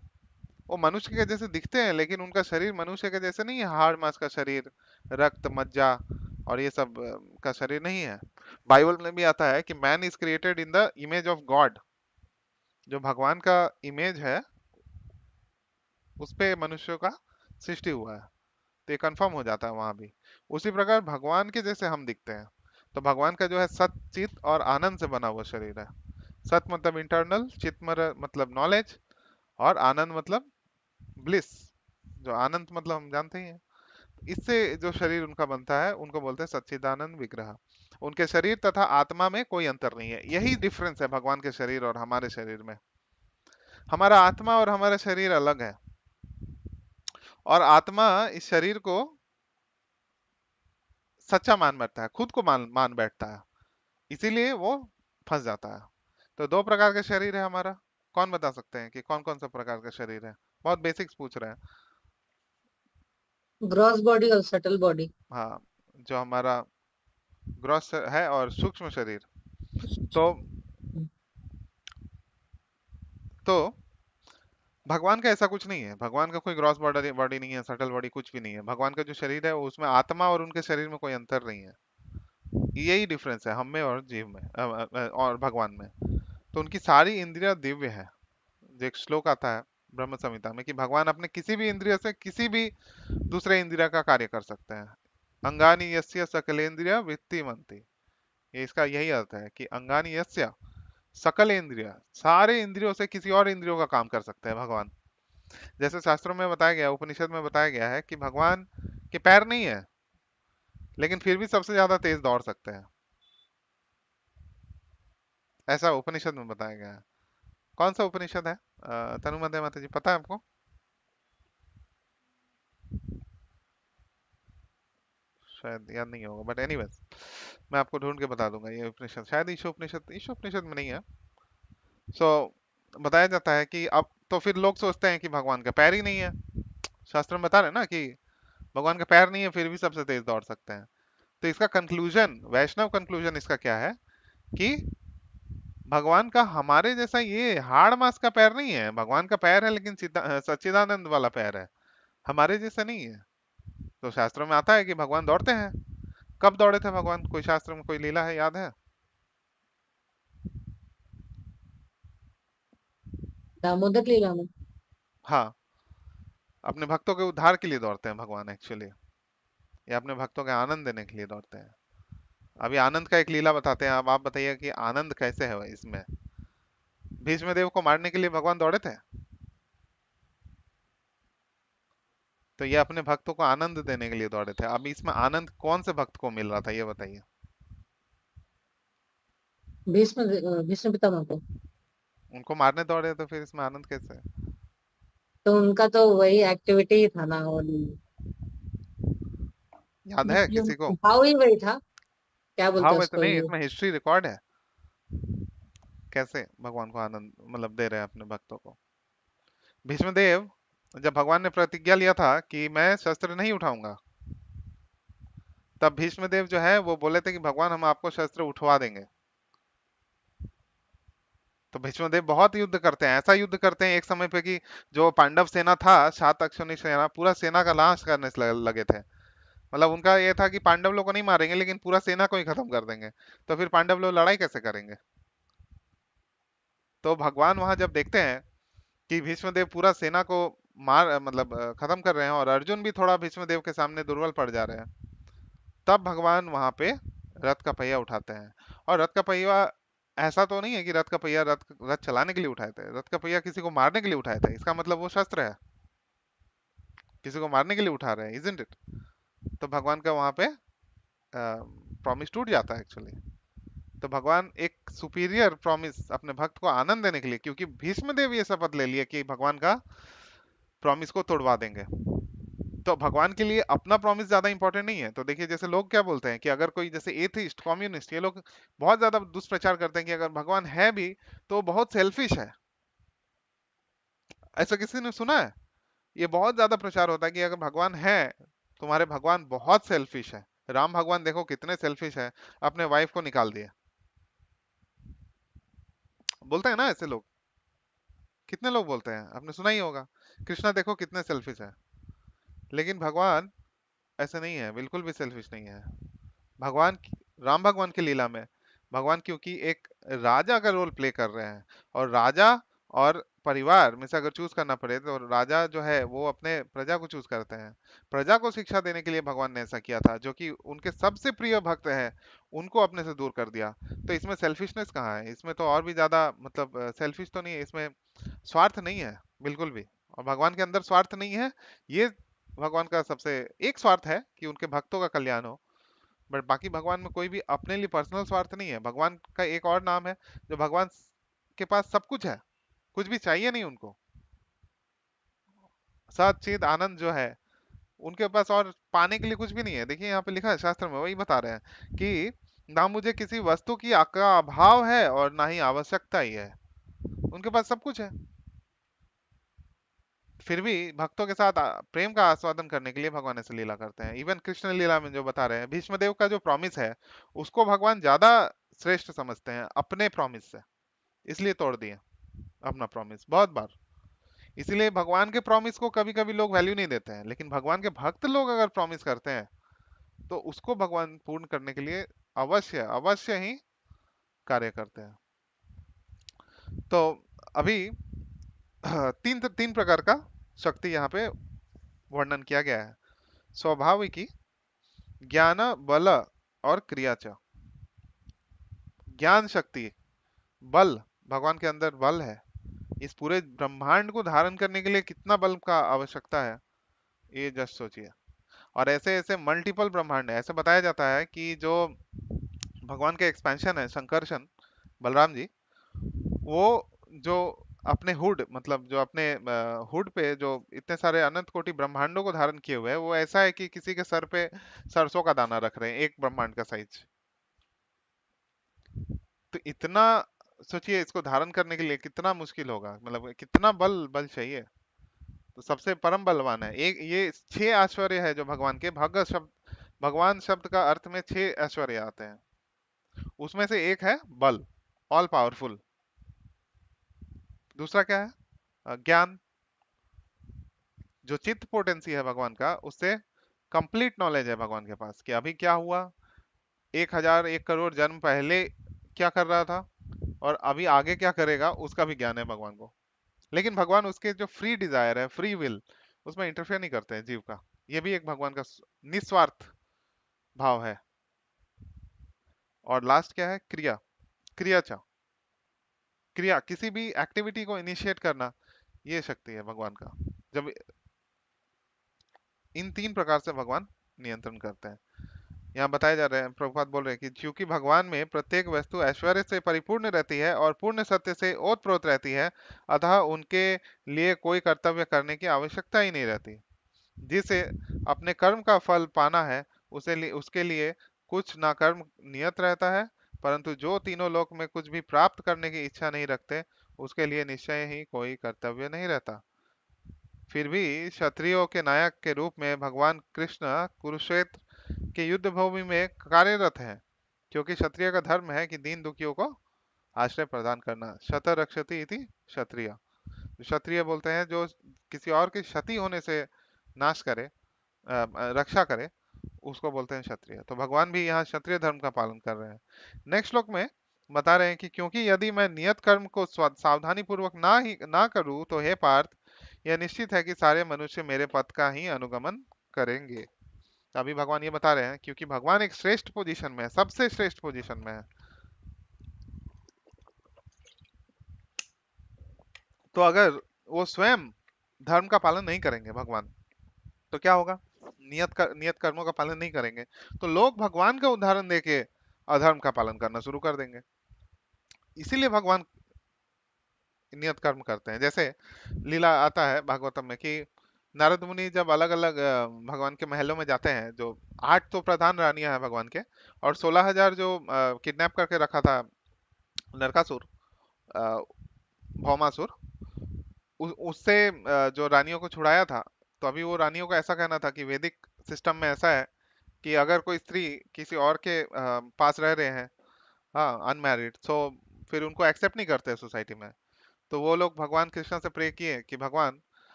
वो मनुष्य के जैसे दिखते हैं, लेकिन उनका शरीर मनुष्य के जैसे नहीं है, हाड़ मांस का शरीर, रक्त मज्जा और ये सब का शरीर नहीं है। बाइबल में भी आता है कि man is created in the image of God. जो भगवान का इमेज है उस पे मनुष्यों का सृष्टि हुआ है। तो ये कंफर्म हो जाता है वहां भी। उसी प्रकार भगवान के जैसे हम दिखते हैं। तो भगवान का जो है सत चित और आनंद से बना हुआ शरीर है। सत मतलब इंटरनल, चित मतलब नॉलेज, और आनंद मतलब ब्लिस, जो आनंद मतलब हम जानते ही हैं। इससे जो शरीर उनका बनता है उनको बोलते हैं सच्चिदानंद विग्रह। उनके शरीर तथा आत्मा में कोई अंतर नहीं है। यही डिफरेंस है भगवान के शरीर और हमारे शरीर में। हमारा आत्मा और हमारा शरीर अलग है, और आत्मा इस शरीर को सच्चा मान बैठता है, खुद को मान मान बैठता है, इसीलिए वो फंस जाता है। तो दो प्रकार का शरीर है हमारा। कौन बता सकते हैं कि कौन कौन सा प्रकार का शरीर है? बहुत बेसिक्स पूछ रहे हैं। ग्रॉस बॉडी और सटल बॉडी। हाँ, जो हमारा ग्रॉस है और सूक्ष्म शरीर। तो तो भगवान का ऐसा कुछ नहीं है। भगवान का कोई ग्रॉस बॉडी बॉडी नहीं है, सटल बॉडी कुछ भी नहीं है। भगवान का जो शरीर है उसमें आत्मा और उनके शरीर में कोई अंतर नहीं है। यही डिफरेंस है हम में और जीव में, और भगवान में। तो उनकी सारी इंद्रियां दिव्य है। जो एक श्लोक आता है ब्रह्म संहिता में कि भगवान अपने किसी भी इंद्रिय से किसी भी दूसरे इंद्रिय का कार्य कर सकते हैं। अंगानी यस्य सकलेंद्रिय वृत्ति मंति। ये इसका यही अर्थ है कि अंगानी यस्य सकल इंद्रिय, सारे इंद्रियों से किसी और इंद्रियों का काम कर सकते हैं भगवान। जैसे शास्त्रों में बताया गया, उपनिषद में बताया गया है कि भगवान के पैर नहीं है, लेकिन फिर भी सबसे ज्यादा तेज दौड़ सकते हैं। ऐसा उपनिषद में बताया गया है। कौन सा उपनिषद है? तनुमध्य माता जी, पता है आपको? शायद याद नहीं होगा, बट एनीवेज मैं आपको ढूंढ के बता दूंगा। ये उपनिषद शायद ईशोपनिषद में नहीं है। सो बताया जाता है कि अब तो फिर लोग सोचते हैं कि भगवान का पैर ही नहीं है। शास्त्र में बता रहे हैं ना कि भगवान का पैर नहीं है फिर भी सबसे तेज दौड़ सकते हैं। तो इसका कंक्लूजन, वैष्णव कंक्लूजन इसका क्या है कि भगवान का हमारे जैसा ये हाड़ मास का पैर नहीं है। भगवान का पैर है लेकिन सच्चिदानंद वाला पैर है, हमारे जैसा नहीं है। तो शास्त्रों में आता है कि भगवान दौड़ते हैं। कब दौड़े थे भगवान? कोई शास्त्र में कोई लीला है, याद है? दामोदर लीला में। हाँ, अपने भक्तों के उद्धार के लिए दौड़ते हैं भगवान एक्चुअली, या अपने भक्तों के आनंद देने के लिए दौड़ते हैं। अभी आनंद का एक लीला बताते हैं। अब आप बताइए कि आनंद कैसे है इसमें। भीष्म देव को मारने के लिए भगवान दौड़े थे, तो ये अपने भक्तों को आनंद देने के लिए दौड़े थे। अब इसमें आनंद कौन से भक्त को मिल रहा था, ये बताइए। भीष्म भीष्म पितामह को। उनको मारने दौड़े तो फिर इसमें आनंद कैसे? तो उनका तो वही एक्टिविटी ही था ना, और याद है किसी को? भाव ही वही था। क्या बोलते भाव हैं में तो उसको नहीं, ये। इसमें हिस्ट्री रिकॉर्ड है। कैसे भगवान को आनंद मतलब दे रहे हैं अपने भक्तों को? भीष्मदेव, जब भगवान ने प्रतिज्ञा लिया था कि मैं शस्त्र नहीं उठाऊंगा, तब भीष्मदेव जो है वो बोले थे कि भगवान हम आपको शस्त्र उठवा देंगे। तो भीष्मदेव बहुत युद्ध करते हैं, ऐसा युद्ध करते हैं एक समय पे कि जो पांडव सेना था, सात अक्षौहिणी सेना, पूरा सेना का नाश करने से लगे थे। मतलब उनका ये था कि पांडव लोग को नहीं मारेंगे लेकिन पूरा सेना को ही खत्म कर देंगे। तो फिर पांडव लोग लड़ाई कैसे करेंगे? तो भगवान वहां जब देखते हैं कि भीष्मदेव पूरा सेना को मार मतलब खत्म कर रहे हैं और अर्जुन भी थोड़ा भीष्मदेव के सामने दुर्बल पड़ जा रहे हैं, तब भगवान वहां पे रथ का पहिया उठाते हैं। और रथ का पहिया ऐसा तो नहीं है कि रथ का पहिया रथ रथ चलाने के लिए उठाए थे। रथ का पहिया किसी को मारने के लिए उठाए थे, इसका मतलब वो शस्त्र है, किसी को मारने के लिए उठा रहे हैं, इजंट इट? तो भगवान का वहां पे प्रॉमिस टूट जाता है एक्चुअली। तो भगवान एक सुपीरियर प्रॉमिस अपने भक्त को आनंद देने के लिए, क्योंकि भीष्म देव ये शपथ ले लिए कि भगवान का प्रॉमिस को तोड़वा देंगे, तो भगवान के लिए अपना प्रॉमिस ज्यादा इंपॉर्टेंट नहीं है। तो देखिए जैसे लोग क्या बोलते हैं कि अगर कोई जैसे एथिस्ट, कम्युनिस्ट, ये लोग बहुत ज्यादा दुष्प्रचार करते हैं कि अगर भगवान है भी तो बहुत सेल्फिश है। ऐसा किसी ने सुना है? ये बहुत ज्यादा प्रचार होता है कि अगर भगवान है, तुम्हारे भगवान बहुत सेल्फिश है। राम भगवान देखो कितने सेल्फिश है, अपने वाइफ को निकाल दिए। बोलते हैं ना ऐसे लोग। कितने लोग बोलते हैं, आपने सुना ही होगा, कृष्णा देखो कितने सेल्फिश है। लेकिन भगवान ऐसे नहीं है, बिल्कुल भी सेल्फिश नहीं है। भगवान राम भगवान की लीला में भगवान क्योंकि एक राजा का रोल प्ले कर रहे हैं, और राजा और परिवार में से अगर चूज करना पड़े तो राजा जो है वो अपने प्रजा को चूज करते हैं। प्रजा को शिक्षा देने के लिए भगवान ने ऐसा किया था, जो कि उनके सबसे प्रिय भक्त हैं उनको अपने से दूर कर दिया। तो इसमें सेल्फिशनेस कहाँ है, इसमें तो और भी ज्यादा मतलब सेल्फिश तो नहीं है, इसमें स्वार्थ नहीं है बिल्कुल भी। और भगवान के अंदर स्वार्थ नहीं है, ये भगवान का सबसे एक स्वार्थ है कि उनके भक्तों का कल्याण हो। बट बाकी भगवान में कोई भी अपने लिए पर्सनल स्वार्थ नहीं है। भगवान का एक और नाम है, जो भगवान के पास सब कुछ है, कुछ भी चाहिए नहीं उनको। सचिद आनंद जो है उनके पास और पाने के लिए कुछ भी नहीं है। देखिए यहाँ पे लिखा है शास्त्र में, वही बता रहे हैं कि ना मुझे किसी वस्तु की का अभाव है और ना ही आवश्यकता ही है। उनके पास सब कुछ है, फिर भी भक्तों के साथ प्रेम का आस्वादन करने के लिए भगवान ऐसे लीला करते हैं। इवन कृष्ण लीला में जो बता रहे हैं, भीष्मदेव का जो प्रॉमिस है उसको भगवान ज्यादा श्रेष्ठ समझते हैं अपने प्रॉमिस से, इसलिए तोड़ दिए अपना प्रॉमिस बहुत बार। इसीलिए भगवान के प्रॉमिस को कभी कभी लोग वैल्यू नहीं देते हैं, लेकिन भगवान के भक्त लोग अगर प्रॉमिस करते हैं तो उसको भगवान पूर्ण करने के लिए अवश्य अवश्य ही कार्य करते हैं। तो अभी तीन तीन प्रकार का शक्ति यहाँ पे वर्णन किया गया है। स्वाभाविकी, ज्ञान, बल और क्रियाचा। ज्ञान शक्ति, बल, भगवान के अंदर बल है। इस पूरे ब्रह्मांड को धारण करने के लिए कितना बल का आवश्यकता है, ये जस्ट सोचिए। और ऐसे ऐसे मल्टीपल ब्रह्मांड है। ऐसे बताया जाता है कि जो भगवान के एक्सपेंशन है संकर्षण, बलराम जी, वो जो अपने हुड मतलब जो अपने हुड पे जो इतने सारे अनंत कोटि ब्रह्मांडों को धारण किए हुए हैं, वो ऐसा है कि किसी के सर पे सरसों का दाना रख रहे हैं, एक ब्रह्मांड का साइज। तो इतना सोचिए, इसको धारण करने के लिए कितना मुश्किल होगा, मतलब कितना बल बल चाहिए। तो सबसे परम बलवान है। एक ये छह ऐश्वर्य है जो भगवान के, भगत शब्द, भगवान शब्द का अर्थ में छह ऐश्वर्य आते हैं, उसमें से एक है बल, ऑल पावरफुल। दूसरा क्या है? ज्ञान, जो चित्त पोटेंसी है भगवान का, उससे कंप्लीट नॉलेज है भगवान के पास कि अभी क्या हुआ, 1,001 करोड़ जन्म पहले क्या कर रहा था, और अभी आगे क्या करेगा, उसका भी ज्ञान है भगवान को। लेकिन भगवान उसके जो फ्री डिजायर है, फ्री विल, उसमें इंटरफेयर नहीं करते हैं जीव का। ये भी एक भगवान का निस्वार्थ भाव है। और लास्ट क्या है? क्रिया, क्रिया चा, क्रिया, किसी भी एक्टिविटी को इनिशिएट करना, ये शक्ति है भगवान का। जब इन तीन प्रकार से भगवान नियंत्रण करते हैं। यहाँ बताया जा रहा है, प्रभुपाद बोल रहे हैं कि क्योंकि भगवान में प्रत्येक वस्तु ऐश्वर्य से परिपूर्ण रहती है और पूर्ण सत्य से ओतप्रोत रहती है, अतः उनके लिए कोई कर्तव्य करने की आवश्यकता ही नहीं रहती। जिसे अपने कर्म का फल पाना है, उसके लिए कुछ ना कर्म नियत रहता है, परंतु जो तीनों लोक में कुछ भी प्राप्त करने की इच्छा नहीं रखते, उसके लिए निश्चय ही कोई कर्तव्य नहीं रहता। फिर भी क्षत्रियों के नायक के रूप में भगवान कृष्ण कुरुक्षेत्र के युद्ध भूमि में कार्यरत हैं, क्योंकि क्षत्रिय का धर्म है कि दीन दुखियों को आश्रय प्रदान करना। शत रक्षति इति क्षत्रिय, क्षत्रिय बोलते हैं जो किसी और की क्षति होने से नाश करे, रक्षा करे, उसको बोलते हैं क्षत्रिय। तो भगवान भी यहाँ क्षत्रिय धर्म का पालन कर रहे हैं। नेक्स्ट श्लोक में बता रहे हैं कि क्योंकि यदि मैं नियत कर्म को सावधानी पूर्वक ना करूं तो हे पार्थ, यह निश्चित है कि सारे मनुष्य मेरे पथ का ही अनुगमन करेंगे। अभी भगवान ये बता रहे हैं क्योंकि भगवान एक श्रेष्ठ पोजीशन में है, सबसे श्रेष्ठ पोजीशन में है। तो अगर वो स्वयं धर्म का पालन नहीं करेंगे भगवान, तो क्या होगा? नियत कर्मों का पालन नहीं करेंगे, तो लोग भगवान का उदाहरण देके अधर्म का पालन करना शुरू कर देंगे। इसीलिए भगवान नियत कर्म करते हैं। जैसे लीला आता है भागवतम में कि नारद मुनि जब अलग अलग भगवान के महलों में जाते हैं, जो 8 तो प्रधान रानियां हैं भगवान के, और 16,000 जो किडनैप करके रखा था नरकासुर, अ, भौमासुर, उससे जो रानियों को छुड़ाया था। तो अभी वो रानियों का ऐसा कहना था कि वैदिक सिस्टम में ऐसा है कि अगर कोई स्त्री किसी और के पास रह रहे हैं, हाँ, अनमैरिड, तो फिर उनको एक्सेप्ट नहीं करते सोसाइटी में। तो वो लोग भगवान कृष्ण से प्रे किए कि भगवान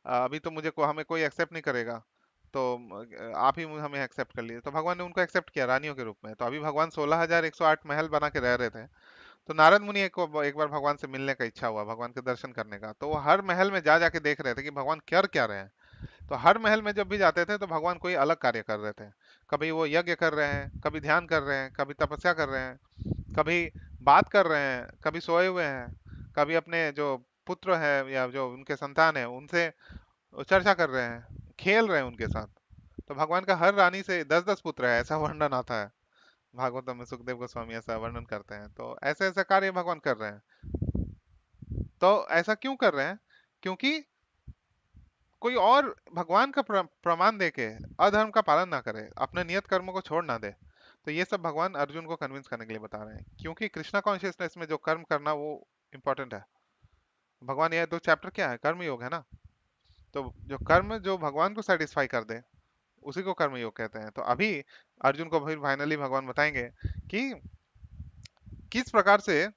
अभी तो हमें कोई एक्सेप्ट नहीं करेगा, तो आप ही हमें एक्सेप्ट कर लिए। तो भगवान ने उनको एक्सेप्ट किया रानियों के रूप में। तो अभी भगवान 16,108 महल बना के रह रहे थे। तो नारद मुनि एक बार भगवान से मिलने का इच्छा हुआ, भगवान के दर्शन करने का। तो वो हर महल में जा जाके देख रहे थे कि भगवान कर क्या रहे हैं। तो हर महल में जब भी जाते थे तो भगवान कोई अलग कार्य कर रहे थे। कभी वो यज्ञ कर रहे हैं, कभी ध्यान कर रहे हैं, कभी तपस्या कर रहे हैं, कभी बात कर रहे हैं, कभी सोए हुए हैं, कभी अपने जो पुत्र है या जो उनके संतान है उनसे चर्चा कर रहे हैं, खेल रहे हैं उनके साथ। तो भगवान का हर रानी से 10-10 पुत्र है, ऐसा वर्णन आता है भागवतम में। सुखदेव गोस्वामी ऐसा वर्णन करते हैं। तो ऐसे ऐसे कार्य भगवान कर रहे हैं। तो ऐसा क्यों कर रहे हैं? क्योंकि कोई और भगवान का प्रमाण देके अधर्म का पालन ना करे, अपने नियत कर्मों को छोड़ ना दे। तो ये सब भगवान अर्जुन को कन्विंस करने के लिए बता रहे हैं, क्योंकि कृष्णा कॉन्शियसनेस में जो कर्म करना वो इंपॉर्टेंट है। भगवान, ये 2 चैप्टर क्या है? कर्म योग है ना। तो जो कर्म जो भगवान को सेटिस्फाई कर दे उसी को कर्म योग कहते हैं। तो अभी अर्जुन को फिर फाइनली भगवान बताएंगे कि किस प्रकार से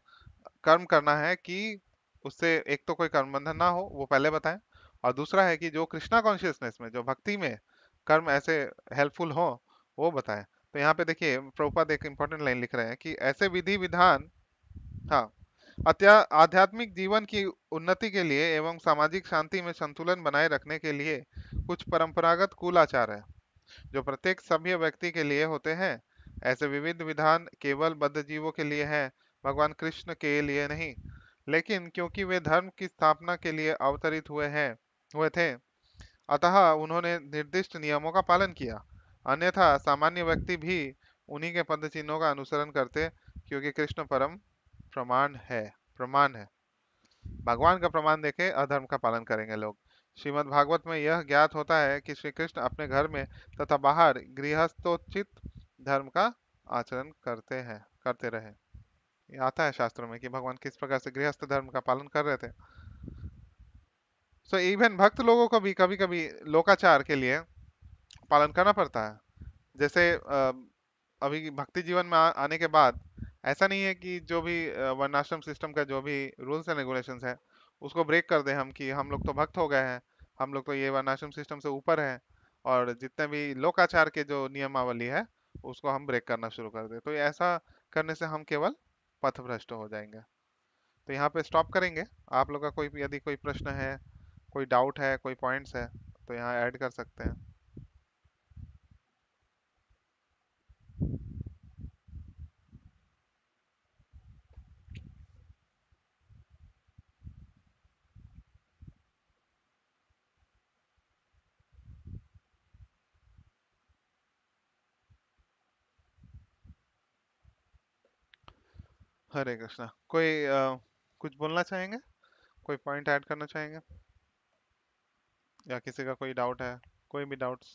कर्म करना है कि उससे एक तो कोई कर्म बंधन ना हो, वो पहले बताएं। और दूसरा है कि जो कृष्णा कॉन्शियसनेस में जो भक्ति में कर्म ऐसे हेल्पफुल हो वो बताएं। तो यहाँ पे देखिए प्रभुपाद एक इंपॉर्टेंट लाइन लिख रहे हैं कि ऐसे विधि विधान, हाँ, आध्यात्मिक जीवन की उन्नति के लिए एवं सामाजिक शांति में संतुलन बनाए रखने के लिए कुछ परंपरागत कुल आचार है जो प्रत्येक सभ्य व्यक्ति के लिए होते हैं। ऐसे विविध विधान केवल बद्ध जीवों के लिए हैं, भगवान कृष्ण के लिए नहीं। लेकिन क्योंकि वे धर्म की स्थापना के लिए अवतरित हुए थे, अतः उन्होंने निर्दिष्ट नियमों का पालन किया। अन्यथा सामान्य व्यक्ति भी उन्हीं के पद चिन्हों का अनुसरण करते, क्योंकि कृष्ण परम प्रमाण है। भगवान का प्रमाण देके अधर्म का पालन करेंगे लोग। श्रीमद् भागवत में यह ज्ञात होता है कि श्री कृष्ण अपने घर में तथा बाहर गृहस्थोचित धर्म का आचरण करते रहे। ये आता है शास्त्रों में कि भगवान किस प्रकार से गृहस्थ धर्म का पालन कर रहे थे। सो इवन भक्त लोगों को भी कभी कभी लोकाचार के लिए पालन करना पड़ता है। जैसे अभी भक्ति जीवन में आने के बाद ऐसा नहीं है कि जो भी वर्णाश्रम सिस्टम का जो भी रूल्स एंड रेगुलेशंस है उसको ब्रेक कर दें हम, कि हम लोग तो भक्त हो गए हैं, हम लोग तो ये वर्णाश्रम सिस्टम से ऊपर हैं, और जितने भी लोकाचार के जो नियमावली है उसको हम ब्रेक करना शुरू कर दें। तो ये ऐसा करने से हम केवल पथभ्रष्ट हो जाएंगे। तो यहाँ पे स्टॉप करेंगे। आप लोग का कोई यदि कोई प्रश्न है, कोई डाउट है, कोई पॉइंट्स है तो यहाँ ऐड कर सकते हैं। हरे कृष्णा। कोई कुछ बोलना चाहेंगे? कोई पॉइंट ऐड करना चाहेंगे? या किसी का कोई डाउट है? कोई भी डाउट्स?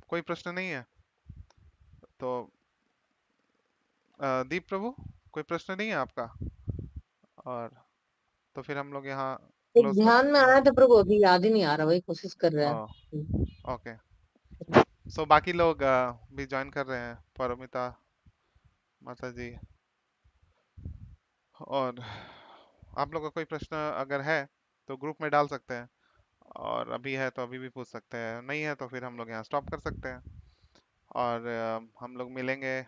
कोई प्रश्न नहीं है तो दीप प्रभु, कोई प्रश्न नहीं है आपका? और तो फिर हम लोग यहाँ एक क्लोज कर ध्यान में सकते हैं। आया था प्रभु, अभी याद ही नहीं आ रहा, वही कोशिश कर रहा है। ओके। सो बाकी लोग भी ज्वाइन कर रहे हैं, परमिता माता जी। और आप लोग का कोई प्रश्न अगर है तो ग्रुप में डाल सकते हैं, और अभी है तो अभी भी पूछ सकते हैं, नहीं है तो फिर हम लोग यहाँ स्टॉप कर सकते हैं। और हम लोग मिलेंगे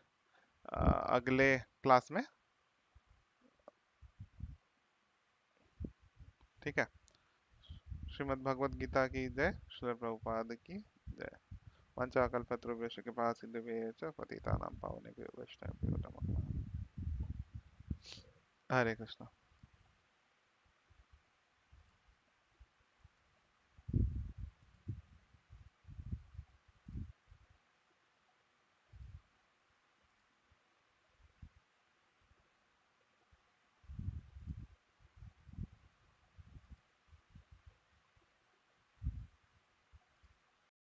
अगले क्लास में। ठीक है। श्रीमद् भगवत गीता की जय। श्री प्रभुपाद की जय। वंचाकल्पतरुभ्यश्च कृपा सिन्धुभ्यश्च पतितानां पावनेभ्यो वैष्णवेभ्यो नमः। हरे कृष्णा।